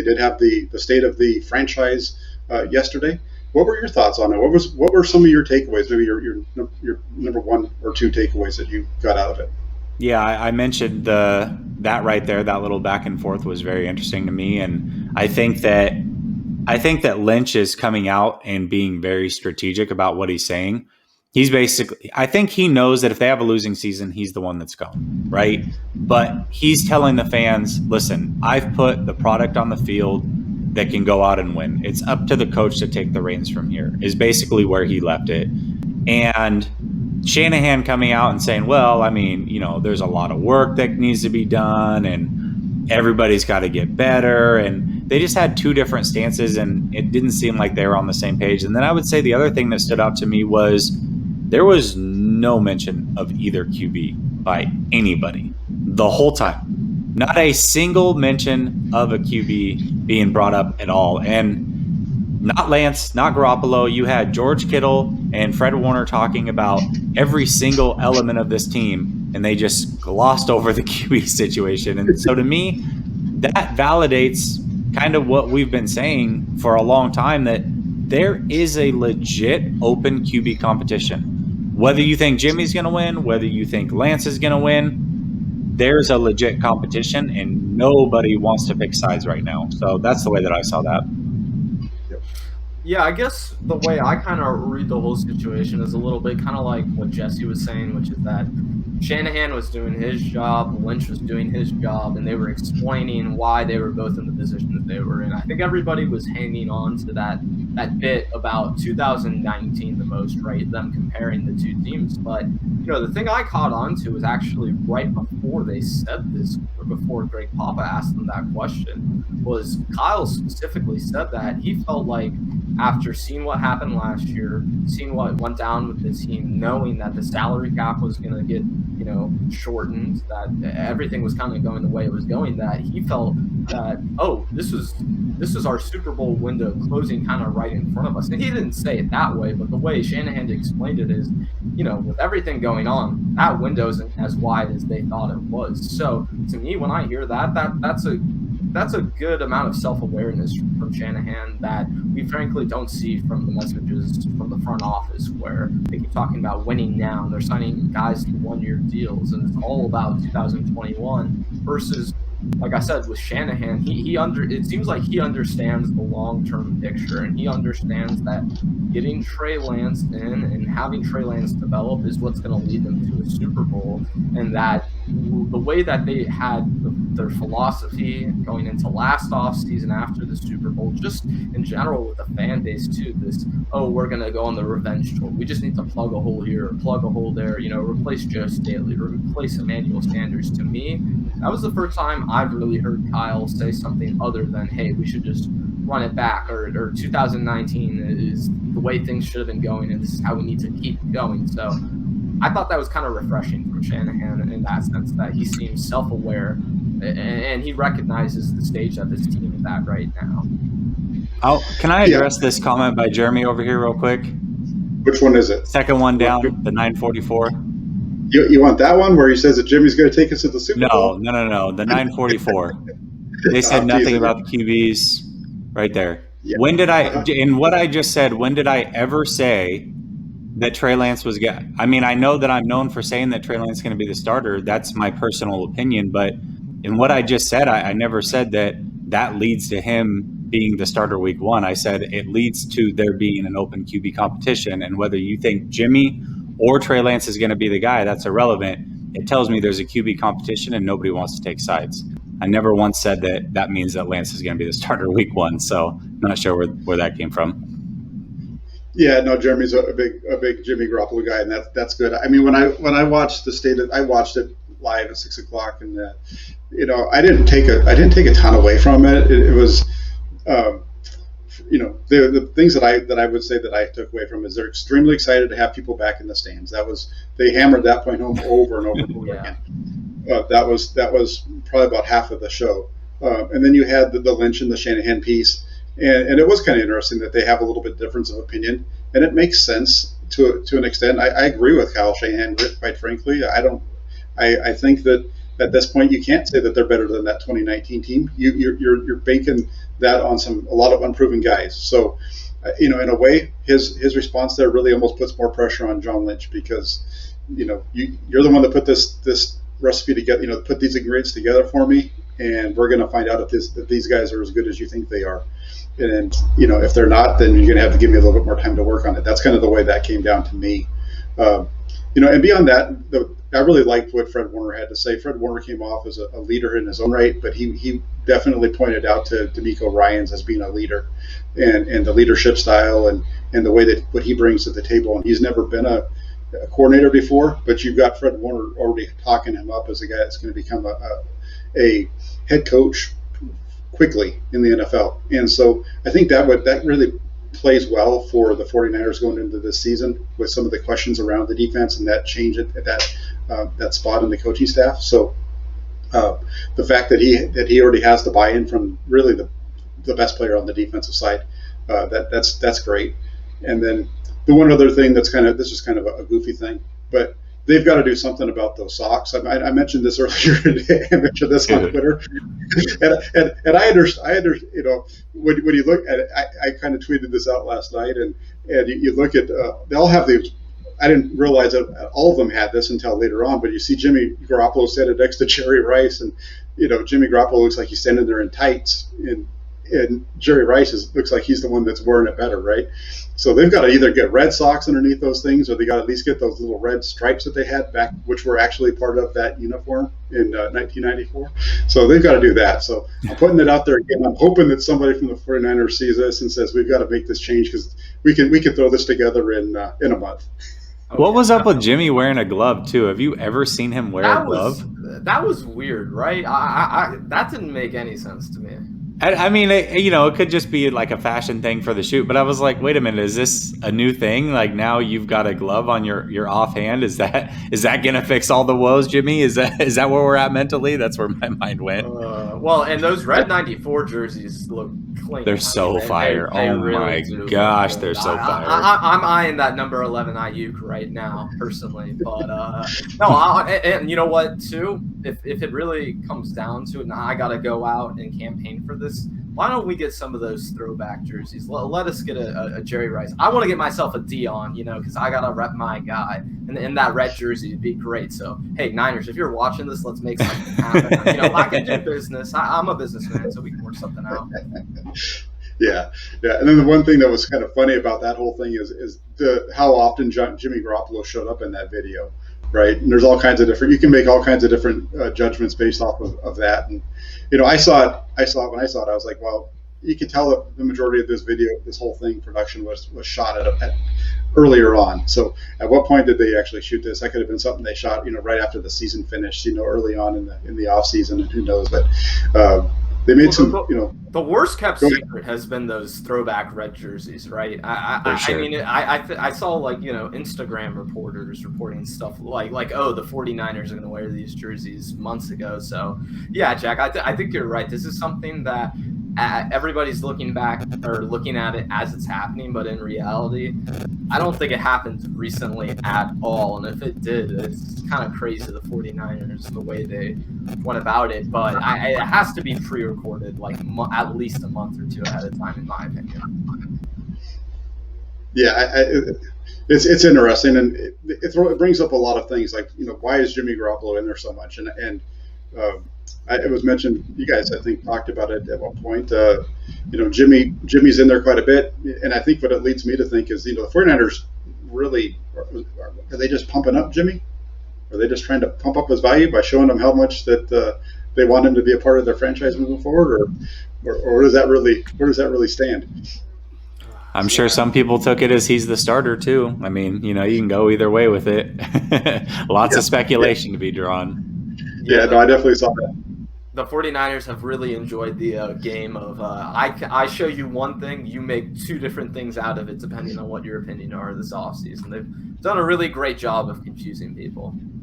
did have the state of the franchise yesterday. What were your thoughts on it? What were some of your takeaways? Maybe your number one or two takeaways that you got out of it. Yeah, I mentioned that right there. That little back and forth was very interesting to me, and I think that Lynch is coming out and being very strategic about what he's saying. He's basically, I think he knows that if they have a losing season, he's the one that's going, right? But he's telling the fans, listen, I've put the product on the field that can go out and win. It's up to the coach to take the reins from here, is basically where he left it. And Shanahan coming out and saying, well, I mean, there's a lot of work that needs to be done and everybody's got to get better. And they just had two different stances and it didn't seem like they were on the same page. And then I would say the other thing that stood out to me was there was no mention of either QB by anybody the whole time. Not a single mention of a QB being brought up at all. And not Lance, not Garoppolo. You had George Kittle and Fred Warner talking about every single element of this team, and they just glossed over the QB situation. And so to me, that validates kind of what we've been saying for a long time, that there is a legit open QB competition. Whether you think Jimmy's going to win, whether you think Lance is going to win, there's a legit competition, and nobody wants to pick sides right now. So that's the way that I saw that. Yeah, I guess the way I kind of read the whole situation is a little bit kind of like what Jesse was saying, which is that Shanahan was doing his job, Lynch was doing his job, and they were explaining why they were both in the position that they were in. I think everybody was hanging on to that bit about 2019 the most, right? Them comparing the two teams. But, the thing I caught on to was actually right before they said this, or before Greg Papa asked them that question, was Kyle specifically said that he felt like after seeing what happened last year, seeing what went down with the team, knowing that the salary cap was going to get, shortened, that everything was kind of going the way it was going, that he felt that, this is our Super Bowl window closing kind of right in front of us. And he didn't say it that way, but the way Shanahan explained it is, with everything going on, that window isn't as wide as they thought it was. So to me, when I hear that's a good amount of self-awareness from Shanahan that we frankly don't see from the messages from the front office, where they keep talking about winning now and they're signing guys to one-year deals and it's all about 2021 versus, like I said, with Shanahan, it seems like he understands the long-term picture, and he understands that getting Trey Lance in and having Trey Lance develop is what's going to lead them to a Super Bowl, and that the way that they had their philosophy going into last offseason after the Super Bowl, just in general with the fan base too, we're going to go on the revenge tour. We just need to plug a hole here or plug a hole there, replace Joe Staley, replace Emmanuel Sanders. To me, that was the first time I've really heard Kyle say something other than, hey, we should just run it back, or 2019 is the way things should have been going, and this is how we need to keep going. So I thought that was kind of refreshing from Shanahan in that sense, that he seems self-aware and he recognizes the stage that this team is at right now. Can I address this comment by Jeremy over here real quick? Which one is it? Second one down, the 944. You want that one where he says that Jimmy's going to take us to the Super Bowl? No. The 944. They said nothing about the QBs right there. Yeah. In what I just said, when did I ever say that Trey Lance was good? I mean, I know that I'm known for saying that Trey Lance is going to be the starter. That's my personal opinion. But in what I just said, I never said that leads to him being the starter week one. I said it leads to there being an open QB competition. And whether you think Jimmy or Trey Lance is going to be the guy, that's irrelevant. It tells me there's a QB competition and nobody wants to take sides. I never once said that means that Lance is going to be the starter week one. So I'm not sure where that came from. Yeah, no, Jeremy's a big Jimmy Garoppolo guy, and that's good. I mean, when I watched I watched it live at 6:00, and I didn't take a ton away from it. It was, the things that I would say that I took away from is they're extremely excited to have people back in the stands. They hammered that point home over and over and over again. That was probably about half of the show, and then you had the Lynch and the Shanahan piece. And it was kind of interesting that they have a little bit difference of opinion, and it makes sense to an extent. I agree with Kyle Shanahan, quite frankly. I think that at this point, you can't say that they're better than that 2019 team. You're banking that on a lot of unproven guys. So, in a way, his response there really almost puts more pressure on John Lynch, because you're the one that put this recipe together. Put these ingredients together for me, and we're going to find out if these guys are as good as you think they are. And if they're not, then you're going to have to give me a little bit more time to work on it. That's kind of the way that came down to me. And beyond that, I really liked what Fred Warner had to say. Fred Warner came off as a leader in his own right, but he definitely pointed out to D'Amico Ryans as being a leader, and the leadership style and the way that what he brings to the table. And he's never been a coordinator before, but you've got Fred Warner already talking him up as a guy that's going to become a head coach quickly in the NFL. And so I think that really plays well for the 49ers going into this season, with some of the questions around the defense and that change at that spot in the coaching staff. So the fact that he already has the buy-in from really the best player on the defensive side, that's great. And then the one other thing this is kind of a goofy thing, but they've got to do something about those socks. I mentioned this earlier today. I mentioned this on Twitter, and I understand. When you look at it, I kind of tweeted this out last night, and you look at they all have these. I didn't realize that all of them had this until later on. But you see Jimmy Garoppolo standing next to Jerry Rice, and Jimmy Garoppolo looks like he's standing there in tights, and Jerry Rice looks like he's the one that's wearing it better, right? So they've got to either get red socks underneath those things, or they got to at least get those little red stripes that they had back, which were actually part of that uniform in 1994. So they've got to do that. So I'm putting it out there again. I'm hoping that somebody from the 49ers sees this and says, we've got to make this change, because we can throw this together in a month. What was up with Jimmy wearing a glove too? Have you ever seen him wear a glove? That was weird, right? I that didn't make any sense to me. I mean, it could just be like a fashion thing for the shoot, but I was like, wait a minute, is this a new thing? Like, now you've got a glove on your offhand. Is that gonna fix all the woes, Jimmy? Is that where we're at mentally? That's where my mind went. Well, and those red 94 jerseys look clean. They're so fire. They really my do. Gosh, they're so fire. I'm eyeing that number 11 Ayuk right now, personally. But no, and you know what, too? If it really comes down to it, and I got to go out and campaign for this, why don't we get some of those throwback jerseys? Let us get a Jerry Rice. I want to get myself a Dion, because I got to rep my guy. And in that red jersey would be great. So, hey, Niners, if you're watching this, let's make something happen. I can do business. I'm a businessman, so we can work something out. Yeah. And then the one thing that was kind of funny about that whole thing is how often Jimmy Garoppolo showed up in that video, right? And there's all kinds of different. You can make all kinds of different judgments based off of that. And I saw it. When I saw it, I was like, well, you could tell that the majority of this whole thing, production was shot at earlier on. So at what point did they actually shoot this? That could have been something they shot, right after the season finished, early on in the off season, and who knows? But they made The worst kept secret has been those throwback red jerseys, right? Sure. I mean, I saw Instagram reporters reporting stuff like oh, the 49ers are going to wear these jerseys months ago. So yeah, Jack, I think you're right. This is something that everybody's looking back or looking at it as it's happening, but in reality, I don't think it happened recently at all. And if it did, it's kind of crazy, the 49ers, the way they went about it. But it has to be pre-recorded at least a month or two ahead of time, in my opinion. Yeah, it's interesting, and it brings up a lot of things, like why is Jimmy Garoppolo in there so much, and it was mentioned, you guys I think talked about it at one point. Jimmy's in there quite a bit, and I think what it leads me to think is the 49ers really are they just pumping up Jimmy? Are they just trying to pump up his value by showing him how much that they want him to be a part of their franchise moving forward, or where does that really stand? I'm sure some people took it as he's the starter too. I mean, you can go either way with it. Lots of speculation to be drawn. Yeah, no, I definitely saw that. The 49ers have really enjoyed the game of I show you one thing, you make two different things out of it depending on what your opinion are this offseason. They've done a really great job of confusing people.